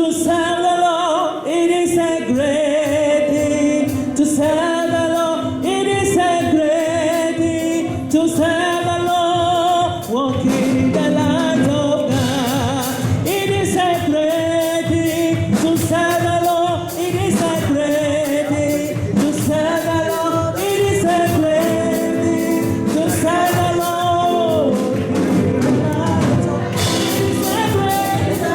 To serve the Lord, it is a great thing. To serve the Lord, it is a great thing. To serve the Lord, walking in the light of God. It is a great thing. To serve the Lord, it is a great thing. To serve the Lord, it is a great thing. To serve the Lord, it is a great thing.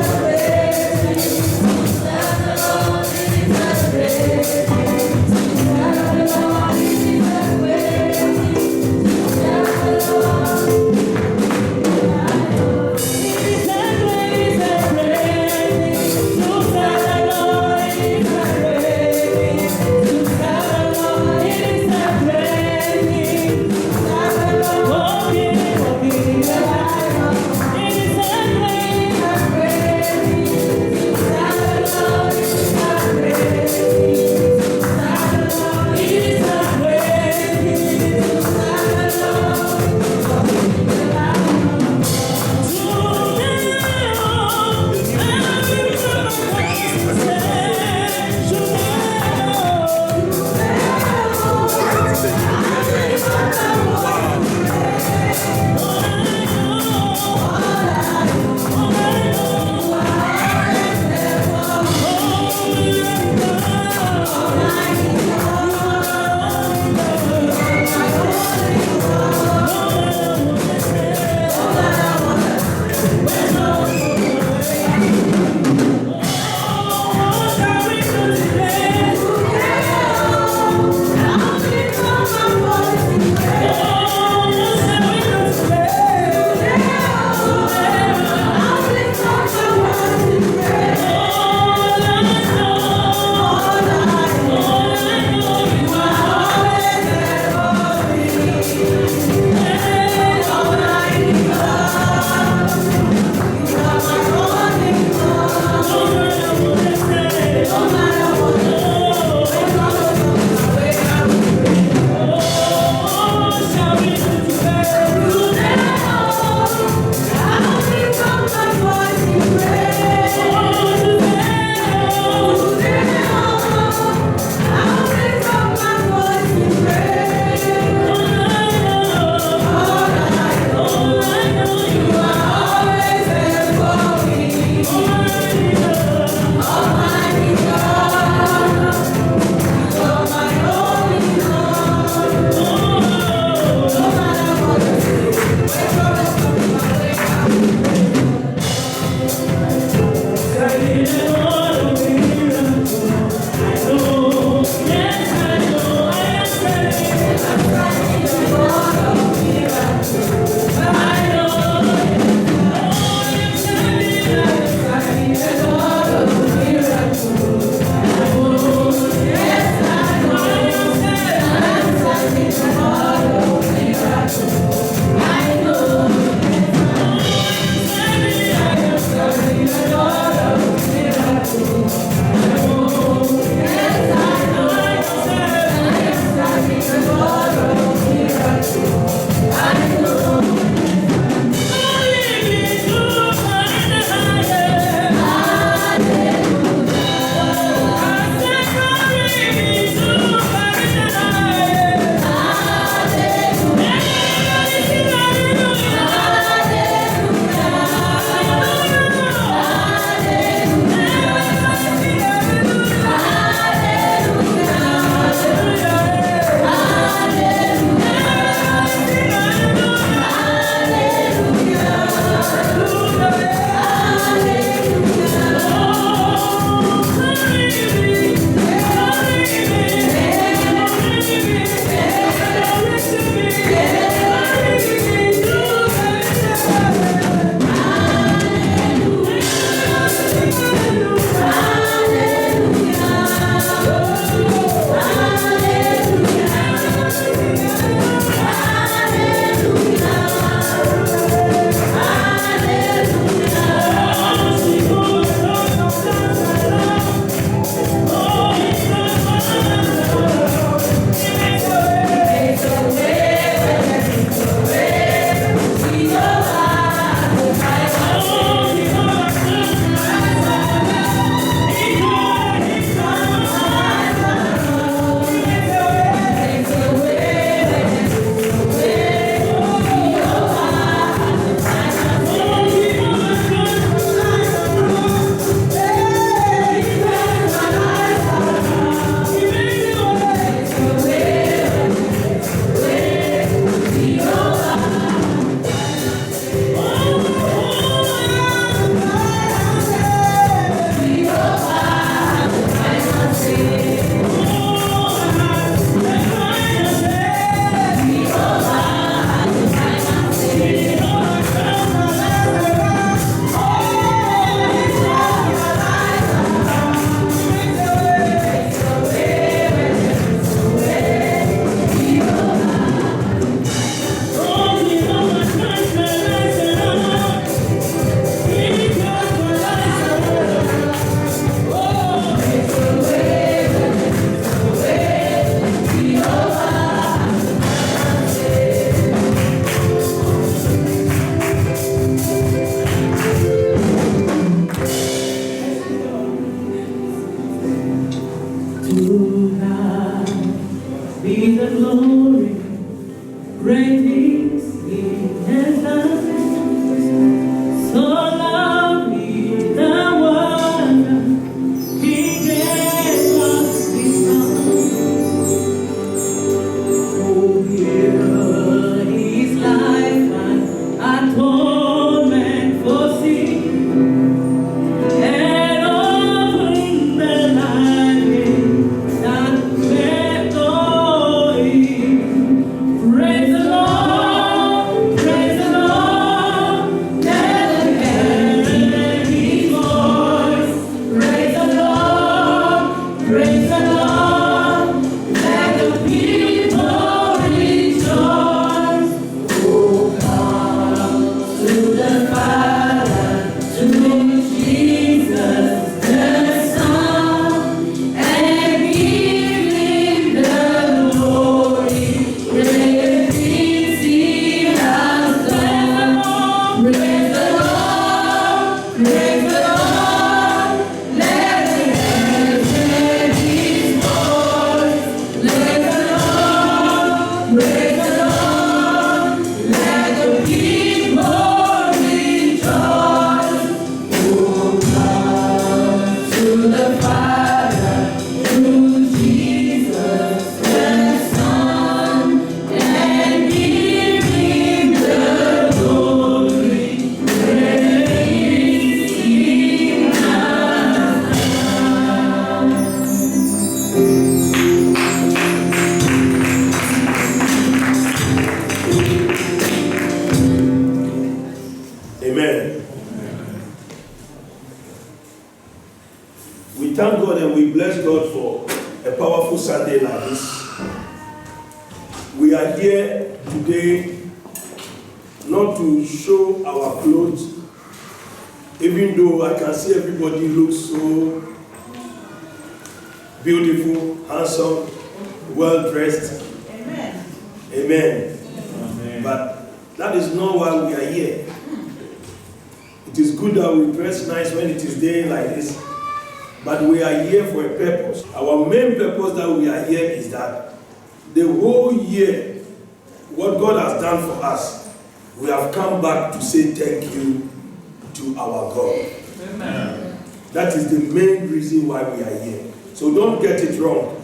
That is the main reason why we are here. So don't get it wrong.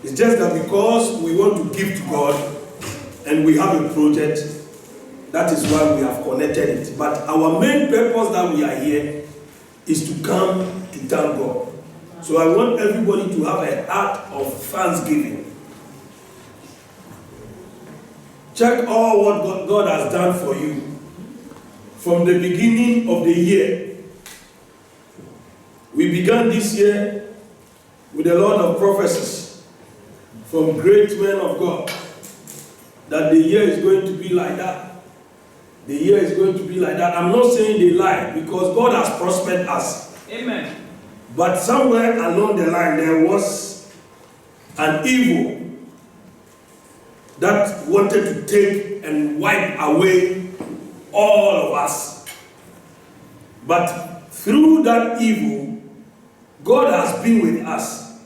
It's just that because we want to give to God and we have a project, that is why we have connected it. But our main purpose that we are here is to come to thank God. So I want everybody to have a heart of thanksgiving. Check all what God has done for you from the beginning of the year. We began this year with a lot of prophecies from great men of God that the year is going to be like that. The year is going to be like that. I'm not saying they lie because God has prospered us. Amen. But somewhere along the line there was an evil that wanted to take and wipe away all of us. But through that evil, God has been with us.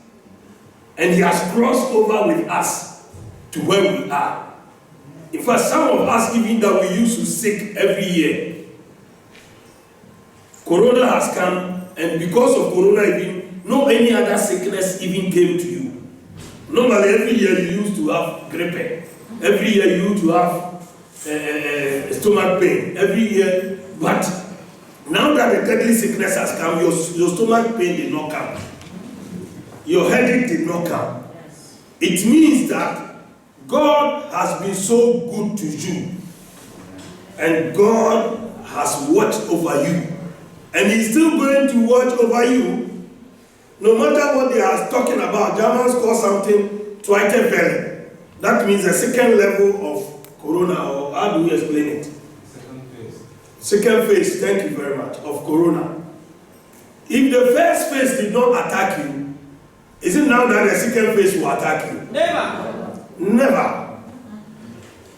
And He has crossed over with us to where we are. In fact, some of us even that we used to sick every year. Corona has come, and because of Corona even, no any other sickness even came to you. Normally every year you used to have grippe. Every year you used to have stomach pain. Every year, but now that the deadly sickness has come, your stomach pain did not come. Your headache did not come. It means that God has been so good to you. And God has watched over you. And He's still going to watch over you. No matter what they are talking about, Germans call something Zweite Welle. That means the second level of Corona, or how do we explain it? Second phase, thank you very much, of Corona. If the first phase did not attack you, is it now that the second phase will attack you? Never. Never.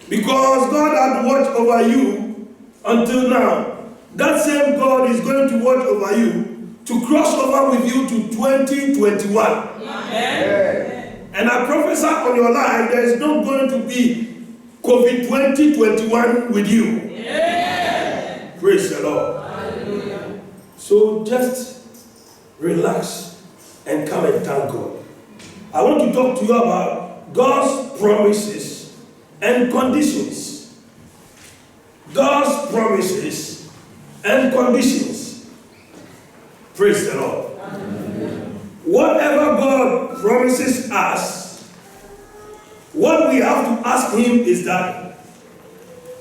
Because God had watched over you until now. That same God is going to watch over you to cross over with you to 2021. Amen. And I prophesy on your life, there is not going to be COVID 2021 with you. Praise the Lord. So just relax and come and thank God. I want to talk to you about God's promises and conditions. God's promises and conditions. Praise the Lord. Whatever God promises us, what we have to ask Him is that,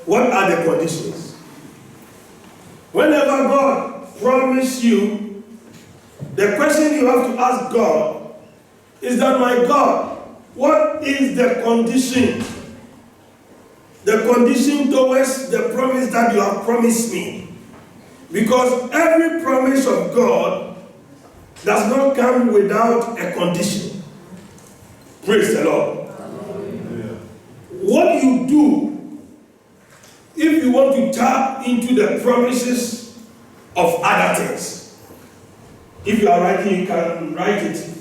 what are the conditions? Whenever God promises you, the question you have to ask God is that, my God, what is the condition? The condition towards the promise that you have promised me. Because every promise of God does not come without a condition. Praise the Lord. What you do, if you want to tap into the promises of other things, if you are writing, you can write it,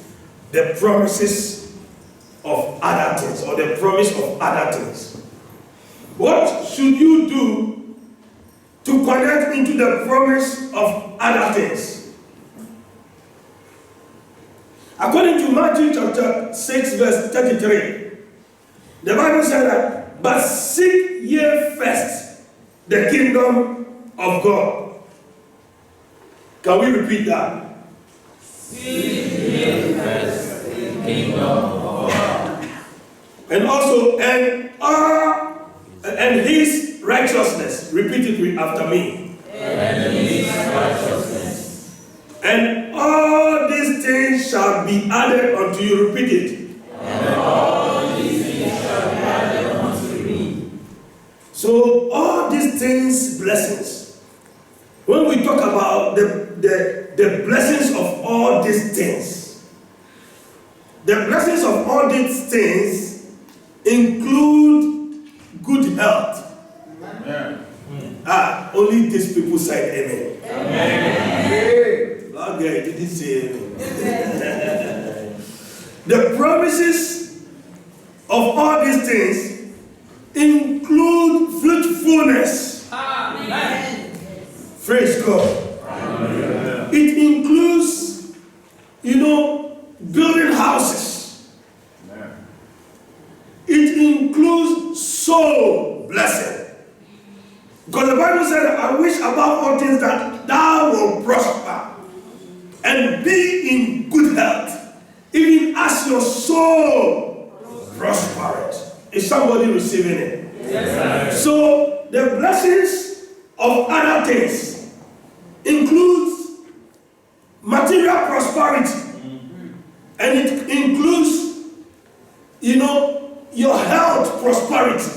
the promises of other things, or the promise of other things. What should you do to connect into the promise of other things? According to Matthew chapter 6 verse 33, the Bible said that, but seek ye first the kingdom of God. Can we repeat that? Seek ye first the kingdom of God. And also, and His righteousness. Repeat it after me. And His righteousness. And all these things shall be added unto you. Repeat it. And all these things shall be added unto you. So all these things, blessings. When we talk about the blessings of all these things, the blessings of all these things include good health. Amen. Only these people said amen. Amen. Okay, did he say amen? The promises of all these things include fruitfulness. Amen. Praise God. Amen. It includes, building houses. Amen. It includes soul blessing. Because the Bible said, I wish above all things that thou will prosper and be in good health, even as your soul prospereth. Is somebody receiving it? Yes, so the blessings of other things includes material prosperity. And it includes, your health prosperity.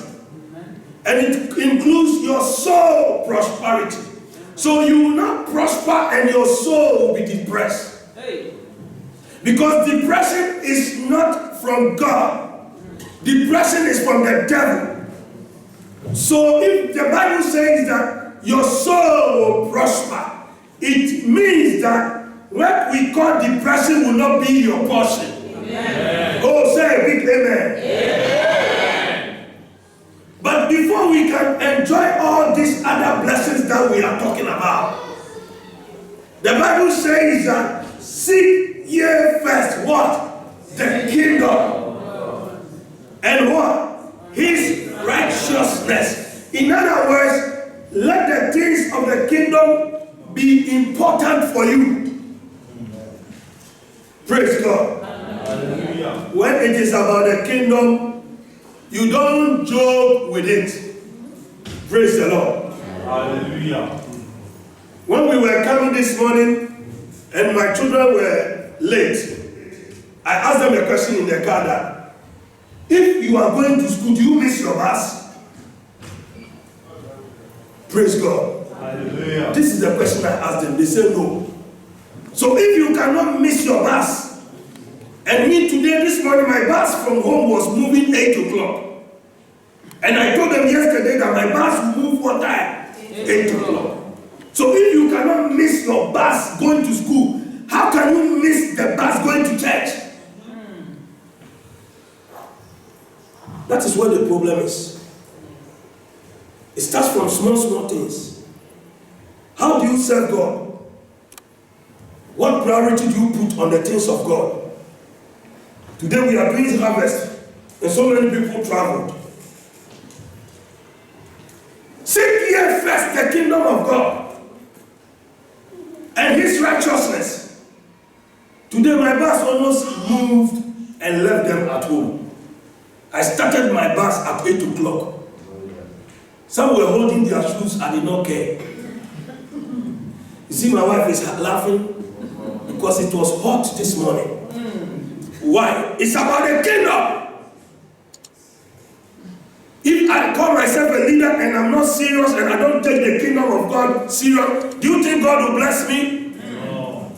And it includes your soul prosperity. So you will not prosper and your soul will be depressed. Because depression is not from God. Depression is from the devil. So if the Bible says that your soul will prosper, it means that what we call depression will not be your portion. Amen. Oh, say a big amen. Amen. But before we can enjoy all these other blessings that we are talking about, the Bible says that seek ye first what? The kingdom. And what? His righteousness. In other words, let the things of the kingdom be important for you. Praise God. Hallelujah. When it is about the kingdom, you don't joke with it. Praise the Lord. Hallelujah. When we were coming this morning and my children were late, I asked them a question in the car that, if you are going to school, do you miss your bus? Praise God. Hallelujah. This is the question I asked them. They said no. So if you cannot miss your bus, and me today, this morning, my bus from home was moving 8 o'clock. And I told them yesterday that my bus will move what time? 8 o'clock. So if you cannot miss your bus going to school, how can you miss the bus going to church? That is what the problem is. It starts from small things. How do you serve God? What priority do you put on the things of God? Today we are doing harvest, and so many people traveled. Seek ye first the kingdom of God and his righteousness. Today my bus almost moved and left them at home. I started my bus at 8 o'clock. Some were holding their shoes, I did not care. You see, my wife is laughing because it was hot this morning. Why? It's about the kingdom. If I call myself a leader and I'm not serious and I don't take the kingdom of God serious, do you think God will bless me? No.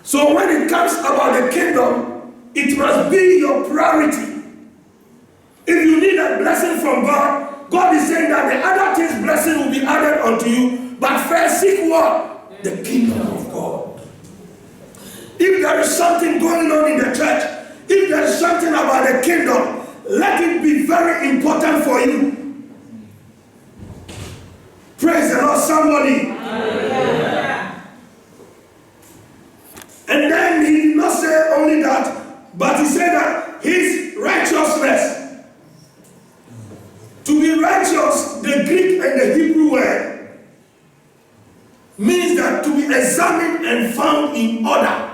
So when it comes about the kingdom, it must be your priority. If you need a blessing from God, God is saying that the other things blessing will be added unto you. But first seek what? The kingdom of God. If there is something going on in the church, if there is something about the kingdom, let it be very important for you. Praise the Lord, somebody. Yeah. And then he did not say only that, but he said that his righteousness. To be righteous, the Greek and the Hebrew word, means that to be examined and found in order.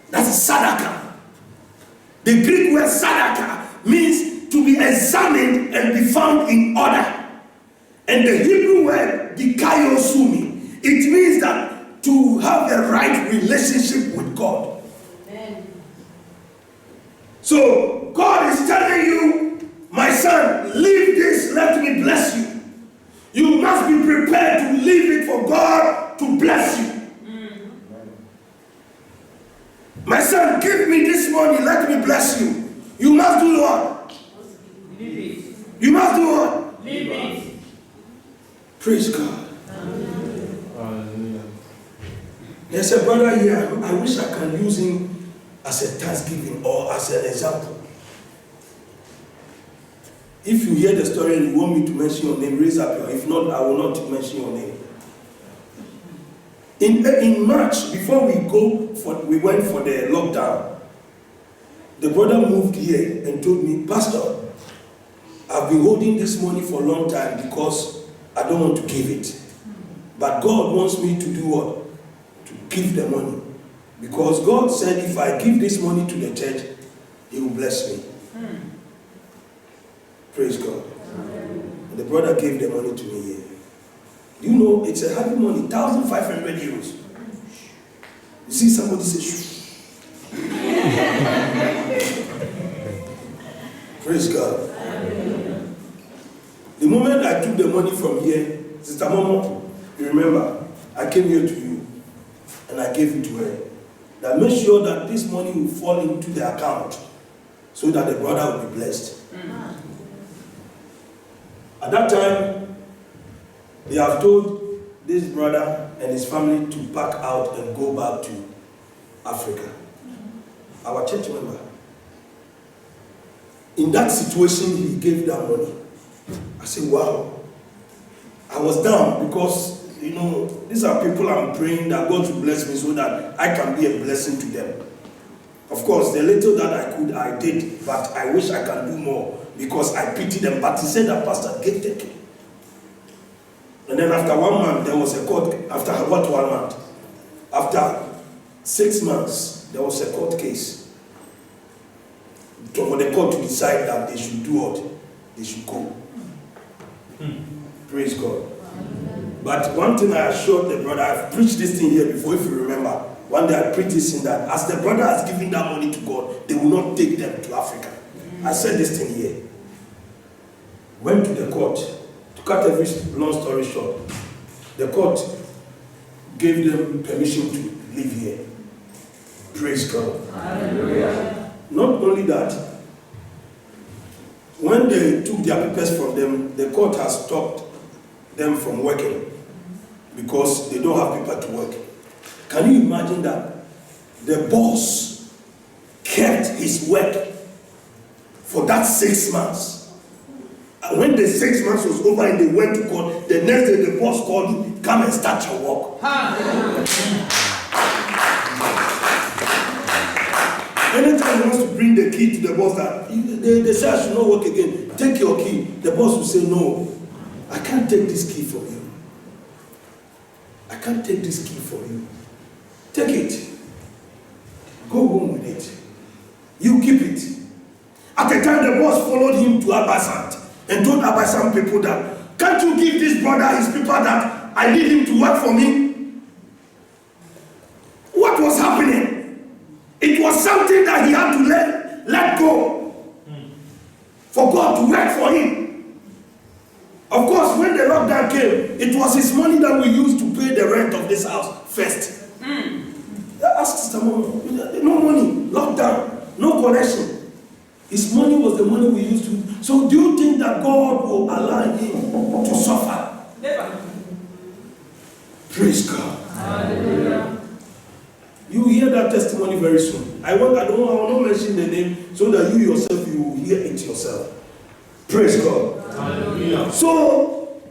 That's sadaka. The Greek word sadaka means to be examined and be found in order. And the Hebrew word dikaiosumi, it means that to have a right relationship with God. Amen. So God is telling you, my son, leave this, let me bless you. You must be prepared to leave it for God to bless you. My son, give me this money, let me bless you. You must do what? Leave it. You must do what? Leave it. Praise God. Hallelujah. There's a brother here, I wish I can use him as a thanksgiving or as an example. If you hear the story and you want me to mention your name, raise up your hand. If not, I will not mention your name. In March, before we went for the lockdown, the brother moved here and told me, Pastor, I've been holding this money for a long time because I don't want to give it. But God wants me to do what? To give the money. Because God said if I give this money to the church, he will bless me. Praise God. And the brother gave the money to me here. You know, it's a heavy money, 1,500 euros. You see somebody say, shh. Praise God. The moment I took the money from here, Sister Momo, you remember, I came here to you and I gave it to her. Now make sure that this money will fall into the account so that the brother will be blessed. At that time, they have told this brother and his family to pack out and go back to Africa. Our church member. In that situation, he gave that money. I said, wow. I was down because, you know, these are people I'm praying that God will bless me so that I can be a blessing to them. Of course, the little that I could, I did, but I wish I can do more because I pity them. But he said that Pastor, get taken. And then after 1 month, there was a court. After what 1 month? After 6 months, there was a court case. For the court to decide that they should do what? They should go. Praise God. But one thing I assured the brother, I've preached this thing here before, if you remember. One day I preached this in that as the brother has given that money to God, they will not take them to Africa. I said this thing here. Went to the court. To cut every long story short, the court gave them permission to live here. Praise God. Hallelujah. Not only that, when they took their papers from them, the court has stopped them from working because they don't have paper to work. Can you imagine that? The boss kept his work for that 6 months. When the 6 months was over and they went to court, the next day the boss called you, come and start your work. Anytime he wants to bring the key to the boss that they say I should not work again, take your key. The boss will say, no, I can't take this key from you. I can't take this key from you. Take it. Go home with it. You keep it. At the time, the boss followed him to Abasant and told Abasant people that, can't you give this brother his paper that I need him to work for me? What was happening? It was something that he had to let go for God to work for him. Of course, when the lockdown came, it was his money that we used to pay the rent of this house first. Ask Sister Mom, no money, lockdown, no connection. His money was the money we used to. So do you think that God will allow him to suffer? Never. Praise God. Hallelujah. You will hear that testimony very soon. I will not mention the name so that you yourself, you will hear it yourself. Praise God. Hallelujah. So,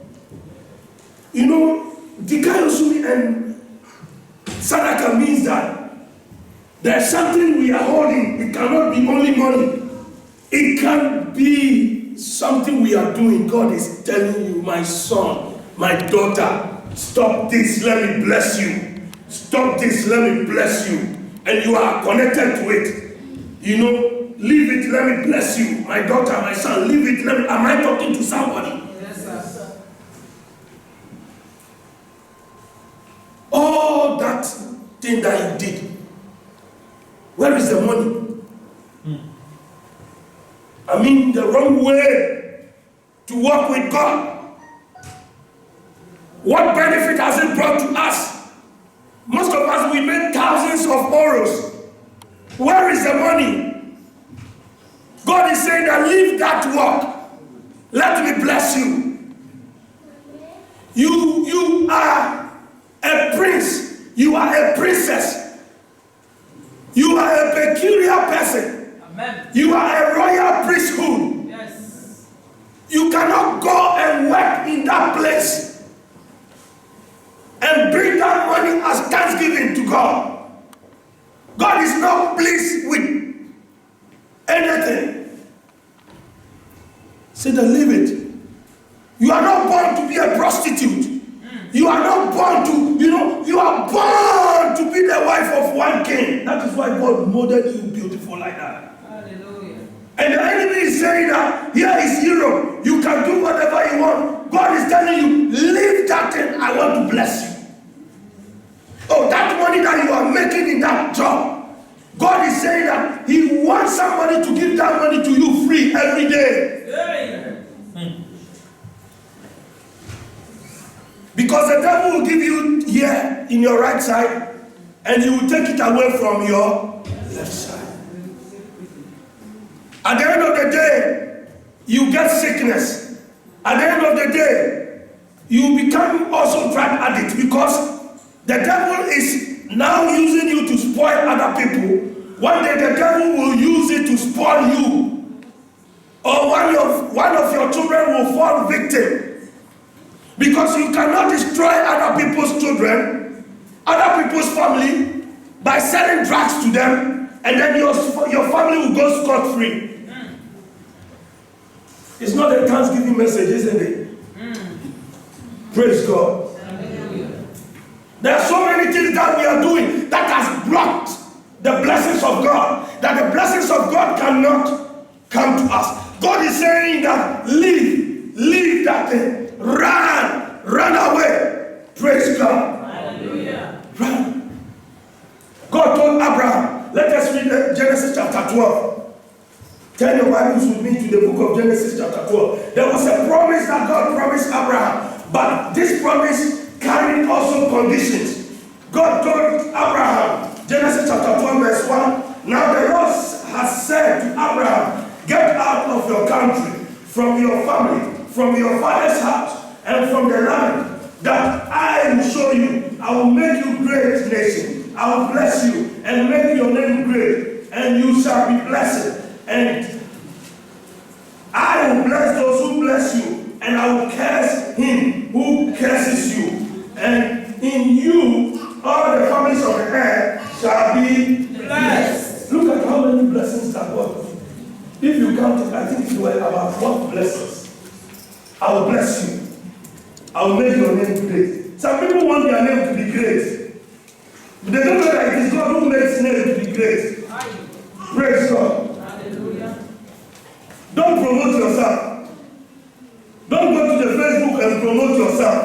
Dikayosumi and Sadaka means that there's something we are holding. It cannot be only money. It can be something we are doing. God is telling you, my son, my daughter, stop this, let me bless you. Stop this, let me bless you. And you are connected to it. Leave it, let me bless you. My daughter, my son, leave it, let me. Am I talking to somebody? Yes, sir. All that thing that you did, where is the money? I mean, the wrong way to work with God. What benefit has it brought to us? Most of us, we made thousands of euros. Where is the money? God is saying that leave that work. Let me bless you. You are a prince. You are a princess. You are a peculiar person. Amen. You are a royal priesthood. Yes. You cannot go and work in that place and bring that money as thanksgiving to God. God is not pleased with anything. Say that, leave it. You are not born to be a prostitute. You are not born to, you are born to be the wife of one king. That is why God molded you beautiful like that. Hallelujah. And the enemy is saying that here is Europe. You can do whatever you want. God is telling you, leave that thing. I want to bless you. Oh, that money that you are making in that job. God is saying that He wants somebody to give that money to you free every day. Because the devil will give you here in your right side and he will take it away from your left side. At the end of the day, you get sickness. At the end of the day, you become also drug addict because the devil is now using you to spoil other people. One day the devil will use it to spoil you. Or one of your children will fall victim. Because you cannot destroy other people's children, other people's family, by selling drugs to them, and then your family will go scot-free. It's not a Thanksgiving message, isn't it? Praise God. There are so many things that we are doing that has blocked the blessings of God, that the blessings of God cannot come to us. God is saying that leave that thing. Run away. Praise God. Hallelujah. Run. God told Abraham, let us read Genesis chapter 12. Turn your Bibles with me to the book of Genesis chapter 12. There was a promise that God promised Abraham, but this promise carried also conditions. God told Abraham, Genesis chapter 12 verse 1, now the Lord has said to Abraham, get out of your country, from your family, from your father's house, and from the land that I will show you. I will make you great nation. I will bless you and make your name great, and you shall be blessed. And I will bless those who bless you, and I will curse him who curses you. And in you, all the families of the earth shall be blessed. Look at how many blessings that God. If you count it, I think it were about 12 blessings. I will bless you. I will make your name great. Some people want their name to be great. They don't know that it is God who makes name to be great. Praise God. Hallelujah. Don't promote yourself. Don't go to the Facebook and promote yourself.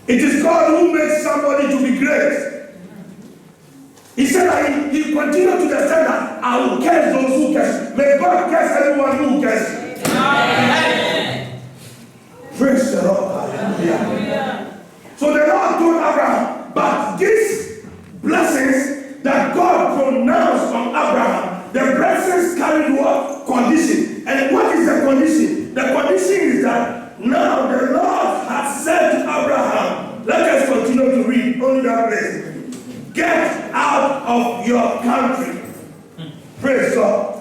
It is God who makes somebody to be great. He said that he continued to the extent that I will curse those who curse. May God curse everyone who curses. Amen. Praise the Lord. Hallelujah. So the Lord told Abraham, but these blessings that God pronounced on Abraham, the blessings carried what? Condition. And what is the condition? The condition is that now the Lord has said to Abraham, let us continue to read only that place. Get out of your country. Praise God.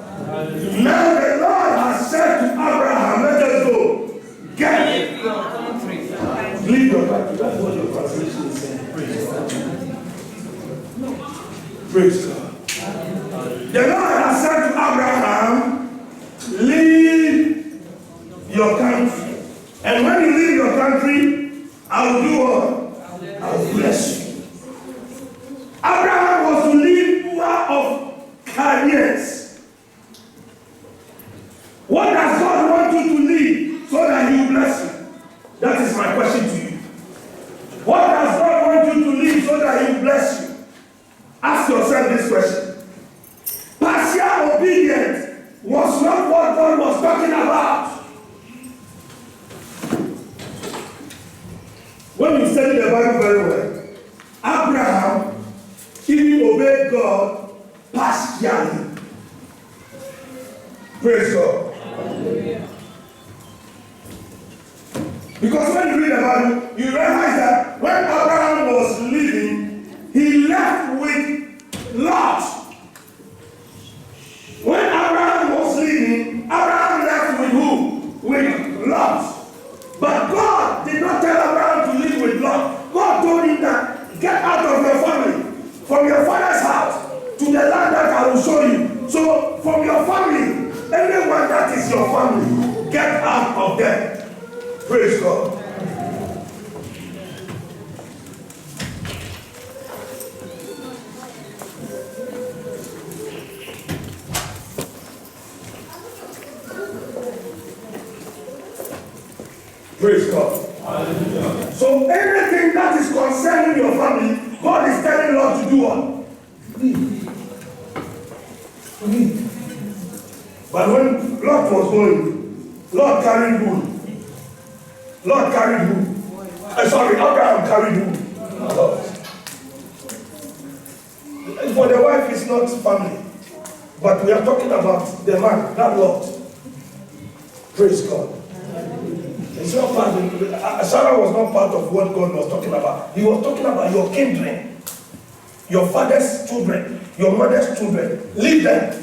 Now the Lord has said to Abraham, let us go. Get your country. Leave your country. That's what your translation is saying. Praise God. Praise God. The Lord has said to Abraham, leave your country. And when you leave your country, I will do what? I will bless you. Abraham was to leave Ur of Chaldeans. What does God want you to leave so that he will bless you? That is my question to you. What does God want you to leave so that he will bless you? Ask yourself this question. Partial obedience was not what God was talking about. When you study the Bible very well, Abraham even obeyed God partially. Praise God. Hallelujah. Because when you read about it, you realize that when Abraham was leaving, he left with Lot. When Abraham was leaving, Abraham left with who? With Lot. But God did not tell Abraham to leave with Lot. God told him that get out of your family, from your father's house, to the land that I will show you. So from your family, anyone that is your family, get out of them. Praise God. Praise God. Hallelujah. So anything that is concerning your family, God is telling Lord to do what? Leave. Leave. But when Lot was going, Lord carried who? Lord carried who? Abraham carried who? Lot. For the wife is not family, but we are talking about the man, that Lot. Praise God. It's not part of, Sarah was not part of what God was talking about. He was talking about your kindred, your father's children, your mother's children. Leave them.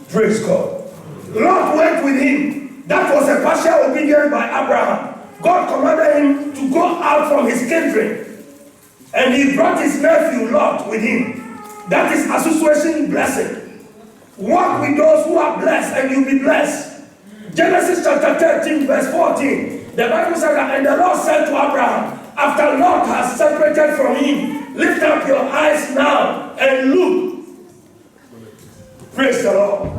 Praise God. Lot went with him. That was a partial obedience by Abraham. God commanded him to go out from his kindred. And he brought his nephew Lot with him. That is association blessing. Walk with those who are blessed and you'll be blessed. Genesis chapter 13 verse 14. The Bible said that, and the Lord said to Abraham, after Lot has separated from him, lift up your eyes now and look. Praise the Lord.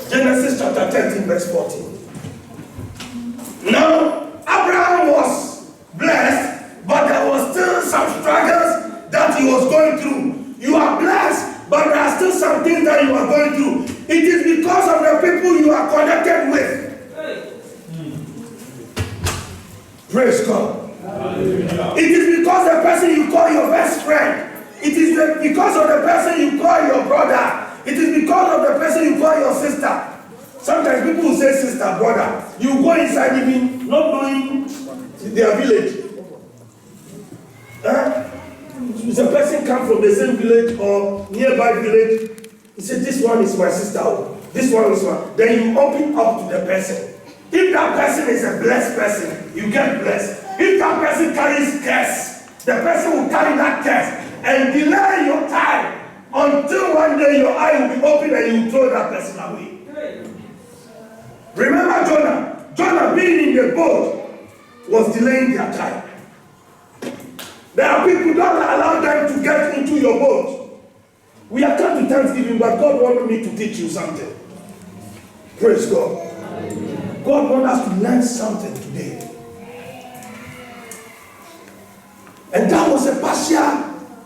Genesis chapter 13 verse 14. Now, Abraham was blessed, but there was still some struggles that he was going through. You are blessed, but there are still some things that you are going through. It is because of the people you are connected with. Praise God. Hallelujah. It is because the person you call your best friend. It is because of the person you call your brother. It is because of the person you call your sister. Sometimes people will say sister, brother. You go inside even not knowing their village. If a person comes from the same village or nearby village, He said, this one is my sister. This one is one. Then you open up to the person. If that person is a blessed person, you get blessed. If that person carries curse, the person will carry that curse and delay your time until one day your eye will be open and you throw that person away. Remember Jonah? Jonah being in the boat was delaying their time. There are people don't allow them to get into your boat. We are come to Thanksgiving, but God wanted me to teach you something. Praise God. God wants us to learn something today. And that was a partial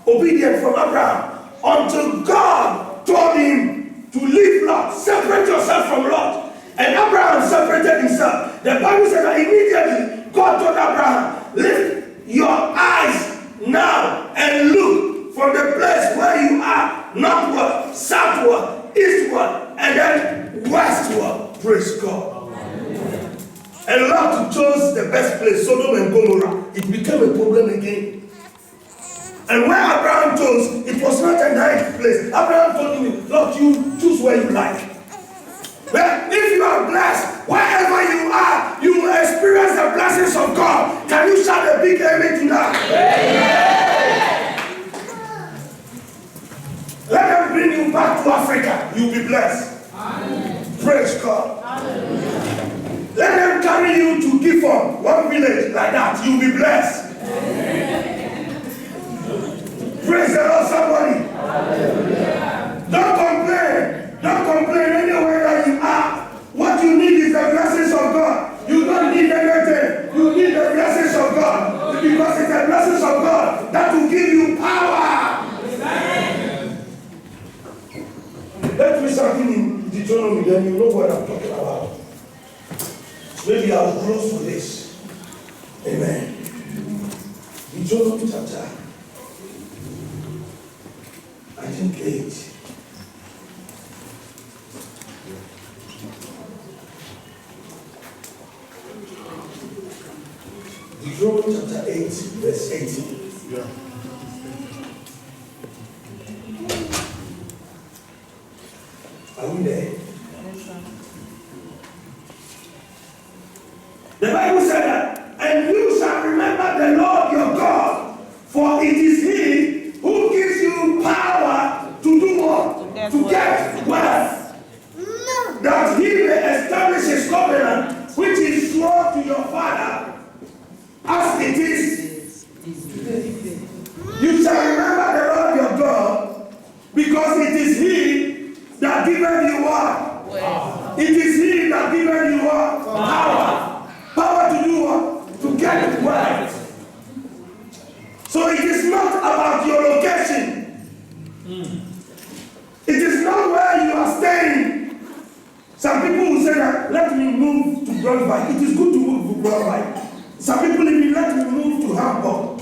obedience from Abraham until God told him to leave Lot, separate yourself from Lot. And Abraham separated himself. The Bible said that immediately God told Abraham, lift your eyes now and look from the place where you are, northward, southward, eastward, and then westward. Praise God. And Lot chose the best place, Sodom and Gomorrah. It became a problem again. And where Abraham chose, it was not a nice place. Abraham told him, Lord, you choose where you like. But if you are blessed, wherever you are, you will experience the blessings of God. Can you shout a big amen to that? Let them bring you back to Africa. You'll be blessed. Amen. Praise God. Amen. Let them carry you to Gifon, one village like that. You'll be blessed. Amen. Praise the Lord, somebody. Amen. Don't complain. Don't complain anywhere that you are. What you need is the blessings of God. You don't need anything. You need the blessings of God. Because it's the blessings of God that will give you power. Amen. Let's read something in Deuteronomy, then you know what I'm talking about. Maybe I'll close with this. Amen. Deuteronomy chapter, I think 8. Deuteronomy chapter 8, verse 18. Yeah. Are we there? The Bible said that, and you shall remember the Lord your God, for it is He who gives you power to do what? To get wealth. That He may establish His covenant, which is sworn to your father, as it is today. You shall remember the Lord your God, because it is He that giveth you what? Wow. It is He that giveth you what? Power. Power to do what? To get wealth. So it is not about your location. It is not where you are staying. Some people will say that, let me move to Brunei. It is good to move to Brunei. Some people even let me move to Hamburg.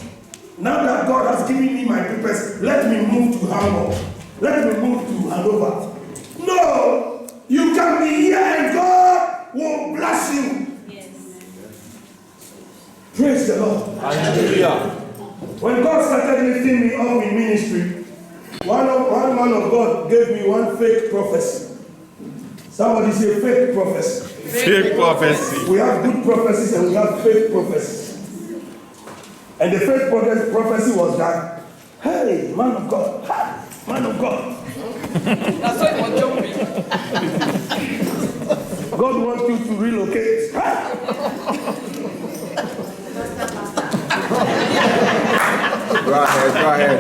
Now that God has given me my purpose, let me move to Hamburg. Let me move to Hanover. No, you can be here and God will bless you. Yes. Praise the Lord. Hallelujah. When God started lifting me up in ministry, one man of God gave me one fake prophecy. Somebody say fake prophecy. Fake prophecy. We have good prophecies and we have fake prophecies. And the fake prophecy was that, hey, man of God, man of God. That's why it was jumping. God wants you to relocate. Go ahead.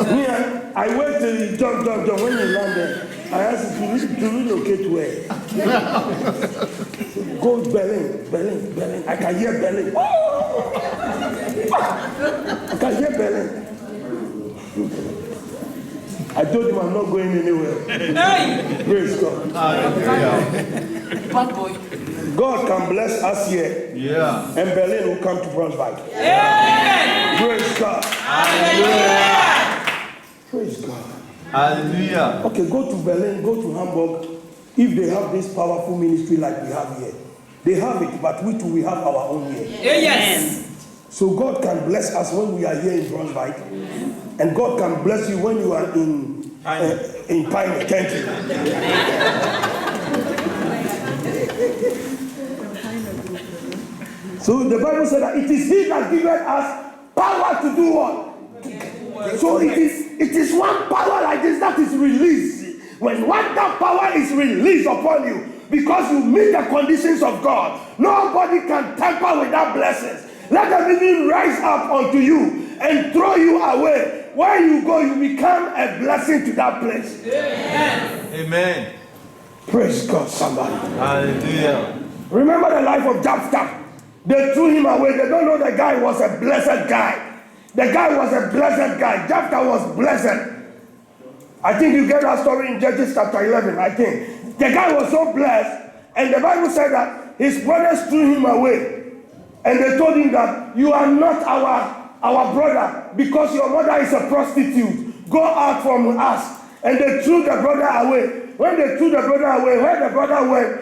Yeah, I went to John when you landed. I asked him to relocate where? Go Berlin. I can hear Berlin. I can hear Berlin. I told him I'm not going anywhere. Hey! Praise God. Bad boy. God can bless us here. Yeah. And Berlin will come to Brunswick. Yeah. Praise God. Hallelujah. Praise God. Hallelujah. Okay, go to Berlin, go to Hamburg. If they have this powerful ministry like we have here, they have it, but we too, we have our own here. Yes. So God can bless us when we are here in Brunswick. And God can bless you when you are in Pine. Thank you. So the Bible said that it is He that giveth us power to do what? So it is one power like this that is released. When that power is released upon you, because you meet the conditions of God, nobody can tamper with that blessings. Let them even rise up unto you and throw you away. Where you go, you become a blessing to that place. Amen. Amen. Praise God, somebody. Hallelujah. Remember the life of Jephthah. They threw him away. They don't know the guy was a blessed guy. The guy was a blessed guy. Jephthah was blessed. I think you get that story in Judges chapter 11, I think. The guy was so blessed, and the Bible said that his brothers threw him away. And they told him that you are not our brother because your mother is a prostitute. Go out from us. And they threw the brother away. When they threw the brother away, where the brother went,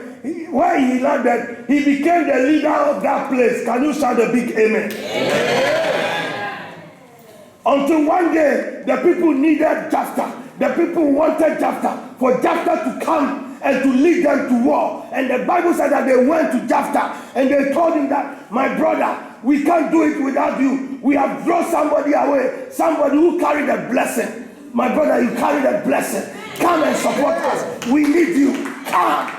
where he landed, he became the leader of that place. Can you shout a big amen? Amen. Until one day, the people needed Jephthah. The people wanted Jephthah, for Jephthah to come and to lead them to war. And the Bible said that they went to Jephthah and they told him that, my brother, we can't do it without you. We have brought somebody away, somebody who carried a blessing. My brother, you carried a blessing. Come and support us. We need you. Come.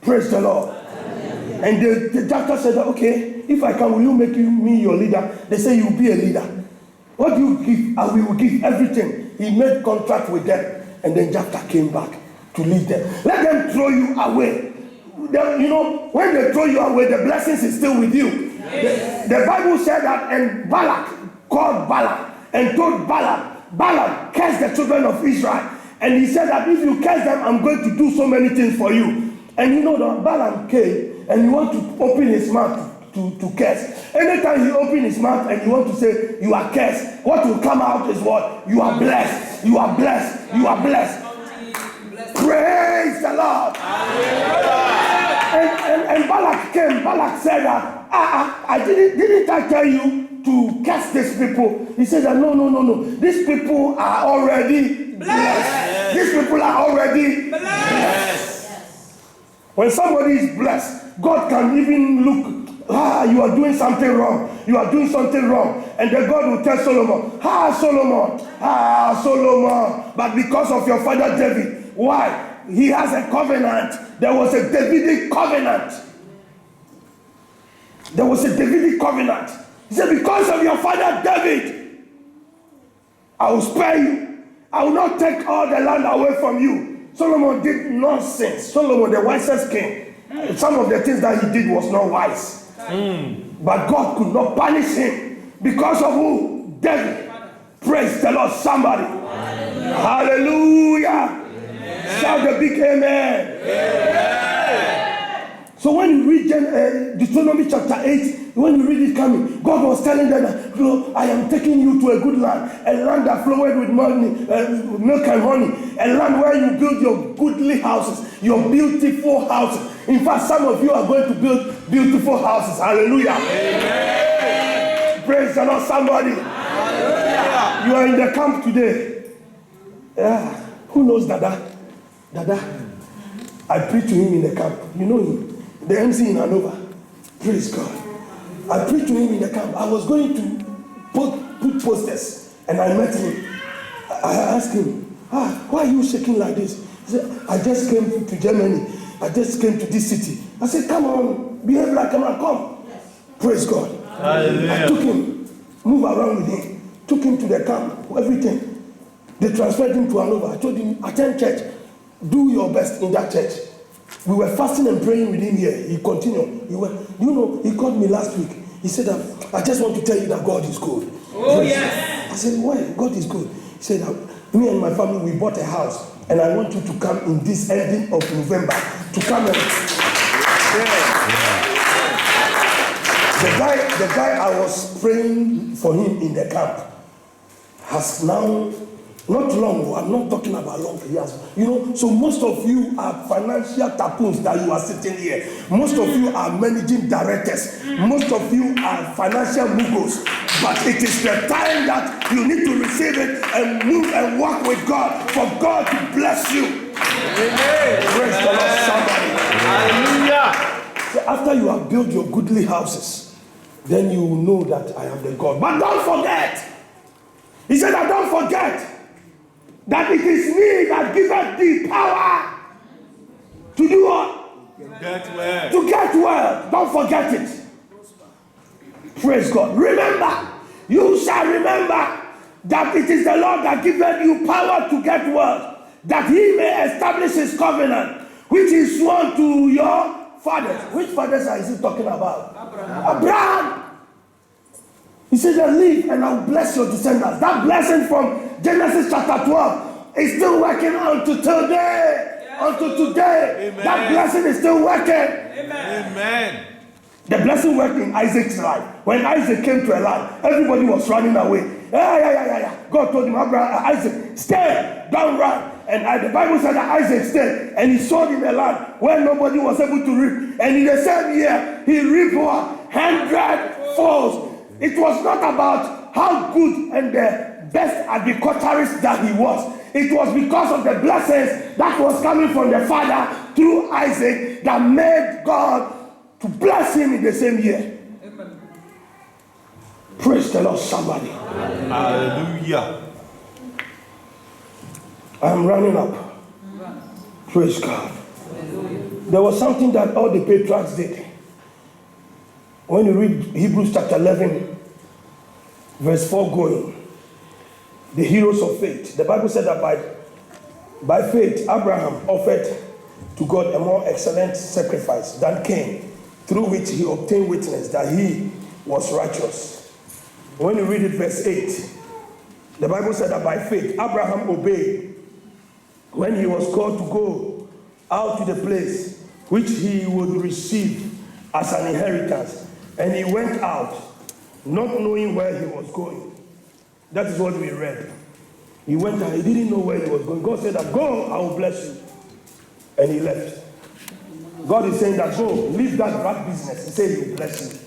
Praise the Lord. And the Jephthah said, okay, if I can, will you make me your leader? They say, you'll be a leader. What do you give? I will give everything. He made contract with them. And then Jephthah came back to lead them. Let them throw you away. You know, when they throw you away, the blessings is still with you. Yes. The Bible said that, and Balak called Balaam and told Balaam, curse the children of Israel. And he said that if you curse them, I'm going to do so many things for you. And you know that Balaam came and he wanted to open his mouth to curse. Anytime he opened his mouth and you want to say you are cursed, what will come out is what? You are blessed. You are blessed. You are blessed. Praise the Lord. And Balak came. Balak said that didn't I tell you to curse these people? He said that no. These people are already blessed. These people are already blessed. When somebody is blessed, God can even look. You are doing something wrong. You are doing something wrong. And then God will tell Solomon, Solomon. But because of your father David, why? He has a covenant. There was a Davidic covenant. There was a Davidic covenant. He said, because of your father David, I will spare you. I will not take all the land away from you. Solomon did nonsense. Solomon, the wisest king. Some of the things that he did was not wise. But God could not punish him because of who? David. Praise the Lord, somebody. Hallelujah. Amen. Shout a big amen. Amen. So when you read Deuteronomy chapter 8, when you read it coming, God was telling them that, I am taking you to a good land, a land that flowed with milk and honey, a land where you build your goodly houses, your beautiful houses. In fact, some of you are going to build beautiful houses. Hallelujah. Amen. Praise the Lord, somebody. Hallelujah. You are in the camp today. Yeah. Who knows Dada? Dada. I preached to him in the camp. You know him. The MC in Hanover. Praise God. I preached to him in the camp. I was going to put posters and I met him. I asked him, why are you shaking like this? He said, I just came to Germany. I just came to this city. I said, come on, behave like a man, come. Yes. Praise God. Hallelujah. I took him, move around with him, took him to the camp, everything. They transferred him to Hanover. I told him, attend church, do your best in that church. We were fasting and praying with him here. He continued. He called me last week. He said that, I just want to tell you that God is good. Oh, yes. I said, why? God is good. He said that me and my family, we bought a house. And I want you to come in this ending of November to come and the guy I was praying for him in the camp has now Not long, I'm not talking about long years. You know, so most of you are financial tapoons that you are sitting here. Most of you are managing directors. Most of you are financial muggles. But it is the time that you need to receive it and move and walk with God for God to bless you. Amen. Praise the Lord, somebody. Hallelujah. So after you have built your goodly houses, then you will know that I am the God. But don't forget, he said that don't forget that it is me that giveth thee power to do what? Get well. To get well. Don't forget it. Praise God. Remember, you shall remember that it is the Lord that giveth you power to get well, that he may establish his covenant, which is sworn to your fathers. Which fathers is he talking about? Abraham. He said, live and I will bless your descendants. That blessing from Genesis chapter 12 is still working unto today. Unto today. Amen. That blessing is still working. Amen. The blessing worked in Isaac's life. When Isaac came to a land, everybody was running away. Yeah. God told him, Isaac, stay, don't run. And the Bible said that Isaac stayed and he sowed in a land where nobody was able to reap. And in the same year, he reaped 100 folds. It was not about how good and the best agriculturist that he was. It was because of the blessings that was coming from the Father through Isaac that made God to bless him in the same year. Amen. Praise the Lord, somebody. Hallelujah. I'm running up. Praise God. There was something that all the patriarchs did. When you read Hebrews chapter 11, verse 4 going, the heroes of faith, the Bible said that by faith, Abraham offered to God a more excellent sacrifice than Cain, through which he obtained witness that he was righteous. When you read it, verse 8, the Bible said that by faith, Abraham obeyed when he was called to go out to the place which he would receive as an inheritance. And he went out, not knowing where he was going. That is what we read. He went out, he didn't know where he was going. God said that, go, I will bless you. And he left. God is saying that, go, leave that rat business. He said he will bless you.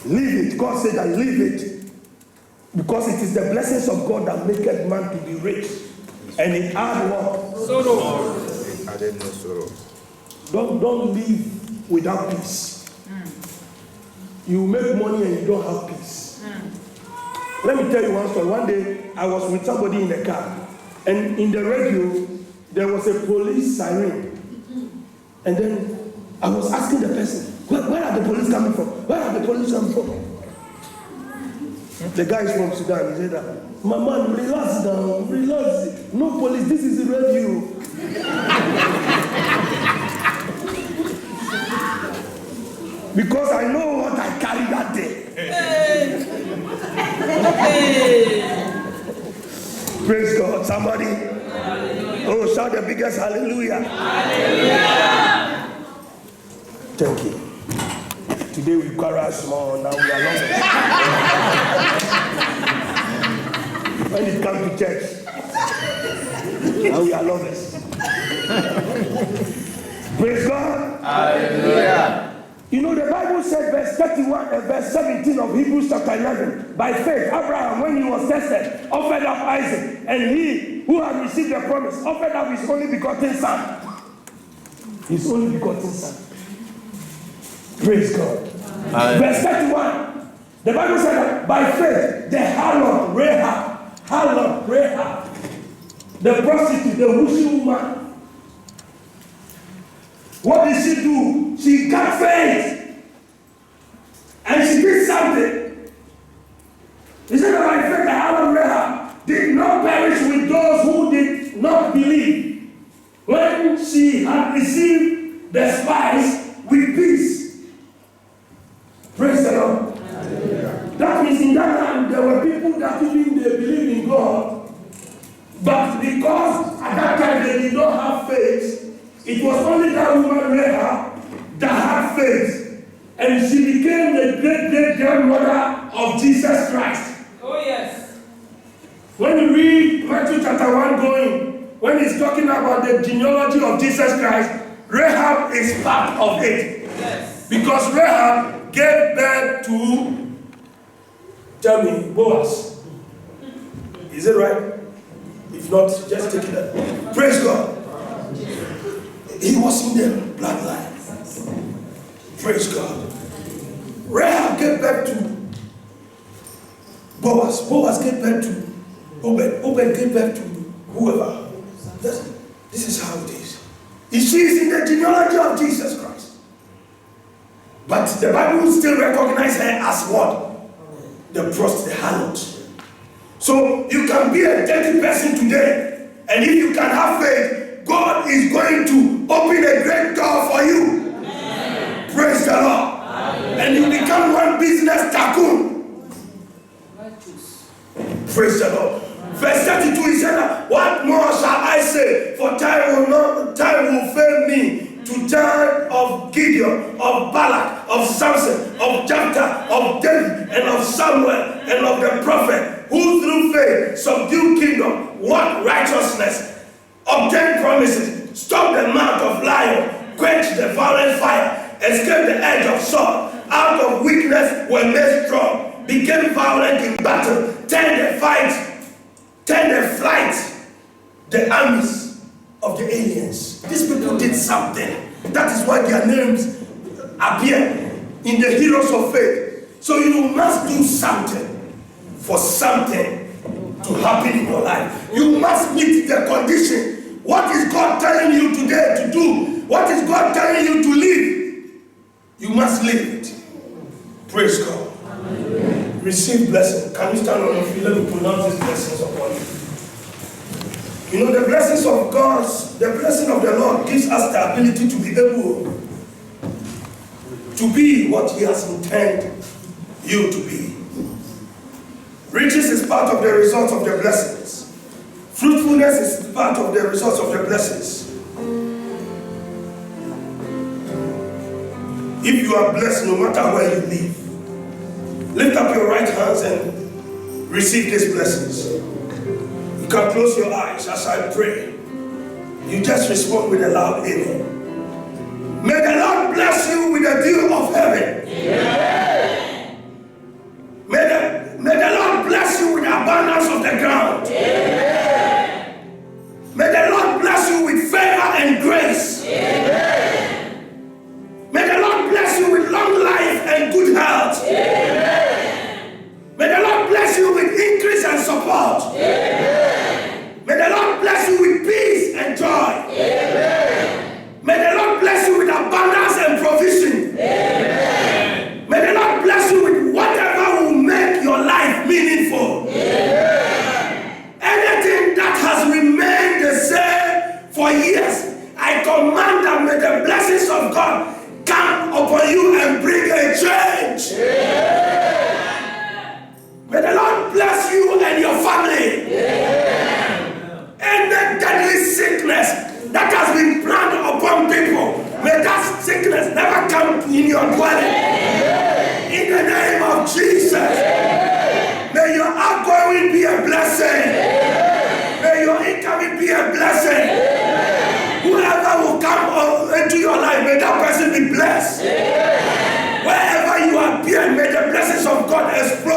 Leave it. God said that, leave it. Because it is the blessings of God that maketh man to be rich. And it add what? Sorrow. It added no sorrow. Don't live without peace. You make money and you don't have peace. Let me tell you one story. One day, I was with somebody in the car, and in the radio, there was a police siren. And then I was asking the person, where are the police coming from? Where are the police coming from? The guy is from Sudan. He said that, my man, relax down, relax. No police, this is the radio. Because I know what I carried that day. Praise God. Somebody. Hallelujah. Oh, shout the biggest hallelujah. Hallelujah. Thank you. Today we carry small, now we are lovers. When it comes to church, now we are lovers. Praise God. Hallelujah. You know, the Bible said, verse 31 and verse 17 of Hebrews chapter 11, by faith, Abraham, when he was tested, offered up Isaac, and he who had received the promise offered up his only begotten son. His only begotten son. Praise God. Verse 31, the Bible said that by faith, the harlot Rahab, the prostitute, the woozy woman, what did she do? She got faith. And she did something. He said that by faith, the harlot Rahab did not perish with those who did not believe, when she had received the spice with peace. Praise the Lord. Hallelujah. That means in that time there were people that even they believed in God, but because at that time they did not have faith, it was only that woman Rahab that had faith, and she became the great-great-grandmother of Jesus Christ. Oh yes. When you read Matthew chapter 1 going, when he's talking about the genealogy of Jesus Christ, Rahab is part of it. Yes. Because Rahab gave birth to, tell me, Boaz. Is it right? If not, just take it up. Praise God. He was in the bloodline. Praise God. Rahab gave birth to Boaz. Boaz gave birth to Obed. Obed gave birth to whoever. This is how it is. She is in the genealogy of Jesus Christ. But the Bible will still recognize her as what? The prostitute, the harlot. So you can be a dirty person today, and if you can have faith, God is going to open a great door for you. Amen. Praise the Lord. Amen. And you become one business tycoon. Praise the Lord. Verse 32, he said, what more shall I say? For time will fail me to tell of Gideon, of Balak, of Samson, of Jephthah, of David, and of Samuel, and of the prophet, who through faith subdued kingdom, worked righteousness, obtained promises, stopped the mouth of lion, quenched the violent fire, escaped the edge of sword, out of weakness were made strong, became violent in battle, turned the flight, the armies of the aliens. These people did something. That is why their names appear in the heroes of faith. So you must do something for something to happen in your life. You must meet the condition. What is God telling you today to do? What is God telling you to live? You must live it. Praise God. Amen. Receive blessing. Can you stand on your feet? Let me pronounce these blessings upon you. You know, the blessings of God, the blessing of the Lord gives us the ability to be able to be what He has intended you to be. Riches is part of the results of the blessings. Fruitfulness is part of the results of the blessings. If you are blessed, no matter where you live, lift up your right hands and receive these blessings. You can close your eyes as I pray. You just respond with a loud amen. May the Lord bless you with the dew of heaven. Amen. May the Lord bless you with the abundance of the ground. Amen. May the Lord bless you with favor and grace. Amen. May the Lord bless you with long life and good health. Amen. May the Lord bless you with increase and support. Amen. May the Lord bless you with peace and joy. Amen. May the Lord bless you with abundance and provision. Amen. May the Lord bless you with whatever will make your life meaningful. Amen. Anything that has remained the same for years, I command that may the blessings of God come upon you and bring a change. Amen. May the Lord bless you and your family. Amen. And the deadly sickness that has been planned upon people, may that sickness never come in your dwelling. In the name of Jesus, may your outgoing be a blessing. May your incoming be a blessing. Whoever will come into your life, may that person be blessed. Wherever you appear, may the blessings of God explode.